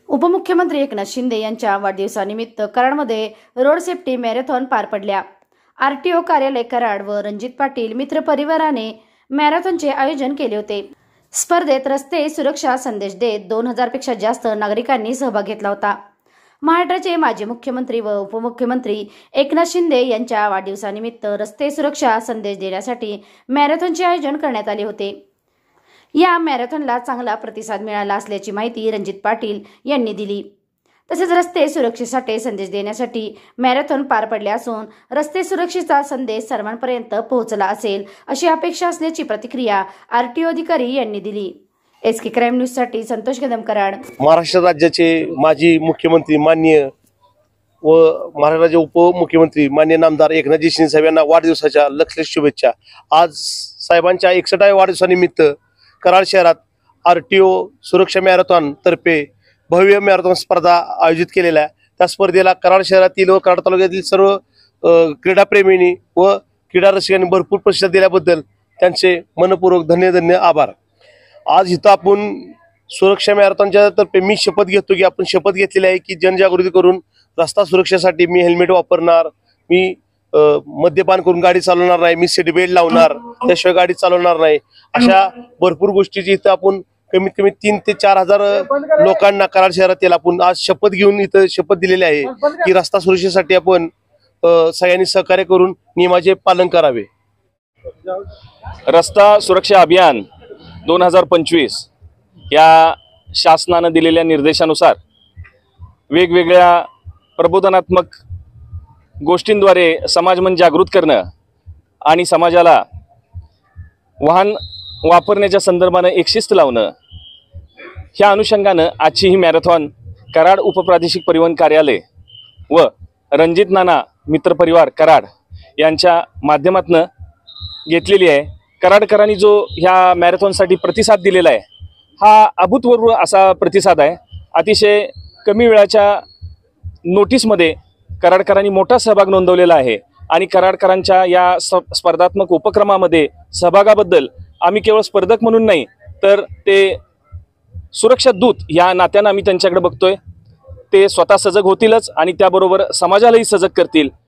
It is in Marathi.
उपमुख्यमंत्री एकनाथ शिंदे यांच्या वाढदिवसानिमित्त कराडमध्ये रोड सेफ्टी मॅरेथॉन पार पडल्या। आरटीओ कार्यालय कराड व रणजित पाटील मित्र परिवाराने मॅरेथॉनचे आयोजन केले होते। स्पर्धेत रस्ते सुरक्षा संदेश देत 2000 पेक्षा जास्त नागरिकांनी सहभाग घेतला होता। महाराष्ट्राचे माजी मुख्यमंत्री व उपमुख्यमंत्री एकनाथ शिंदे यांच्या वाढदिवसानिमित्त रस्ते सुरक्षा संदेश देण्यासाठी मॅरेथॉनचे आयोजन करण्यात आले होते। या मॅरेथॉनला चांगला प्रतिसाद मिळाला असल्याची माहिती रणजित पाटील यांनी दिली। तसेच रस्ते सुरक्षेसाठी संदेश देण्यासाठी मॅरेथॉन पार पडले असून रस्ते सुरक्षेचा संदेश सर्वांपर्यंत पोहोचला असेल अशी अपेक्षा असल्याची प्रतिक्रिया आरटीओ अधिकारी यांनी दिली। एसके क्राईम न्यूज साठी संतोष कदम, कराड। महाराष्ट्र राज्याचे माजी मुख्यमंत्री माननीय व महाराष्ट्र राज्य उपमुख्यमंत्री माननीय नामदार एकनाथजी शिंदे साहेब यांना वाढदिवसाच्या लक्ष शुभेच्छा। आज साहेबांच्या 61व्या वाढदिवसानिमित्त कराड शहरात आरटीओ सुरक्षा मॅरेथॉन तर्फे भव्य मॅरेथॉन स्पर्धा आयोजित केलेल्या आहे। त्या स्पर्धेला कराड शहरातील व कराड तालुक्यातील सर्व क्रीडाप्रेमींनी व क्रीडा रसिकांनी भरपूर प्रतिसाद दिल्याबद्दल त्यांचे मनपूर्वक धन्य आभार। आज इथं आपण सुरक्षा मॅरेथॉनच्या तर्फे मी शपथ घेतो की आपण शपथ घेतलेली आहे की जनजागृती करून रस्ता सुरक्षेसाठी मी हेल्मेट वापरणार, मी मद्यपान करून गाडी चालवणार नाही, मी सीट बेल्ट लावणार, त्याशिवाय गाडी चालवणार नाही, अशा भरपूर गोष्टीची इथं आपण कमीत कमी 3 ते 4 हजार लोकांना कराड शहरातील आपण आज शपथ घेऊन इथं शपथ दिलेली आहे की रस्ता सुरक्षेसाठी आपण सगळ्यांनी सहकार्य करून नियमाचे पालन करावे। रस्ता सुरक्षा अभियान 2025 या शासनाने दिलेल्या निर्देशानुसार वेगवेगळ्या प्रबोधनात्मक गोष्टींद्वारे समाजमन जागृत करणं आणि समाजाला वाहन वापरण्याच्या संदर्भाने एक शिस्त लावणं, ह्या अनुषंगानं आजची ही मॅरेथॉन कराड उपप्रादेशिक परिवहन कार्यालय व रणजित नाना मित्र परिवार कराड यांच्या माध्यमातून घेतलेली आहे। कराडकरांनी जो ह्या मॅरेथॉनसाठी प्रतिसाद दिलेला आहे हा अभूतपूर्व असा प्रतिसाद आहे। अतिशय कमी वेळाच्या नोटीसमध्ये कराडकरांनी मोठा सहभाग नोंदवलेला आहे आणि कराडकरांच्या या स्पर्धात्मक उपक्रमामध्ये सहभागाबद्दल आम्ही केवळ स्पर्धक म्हणून नाही तर ते सुरक्षा दूत या नात्यानं आम्ही त्यांच्याकडे बघतोय। ते स्वतः सजग होतीलच आणि त्याबरोबर समाजालाही सजग करतील।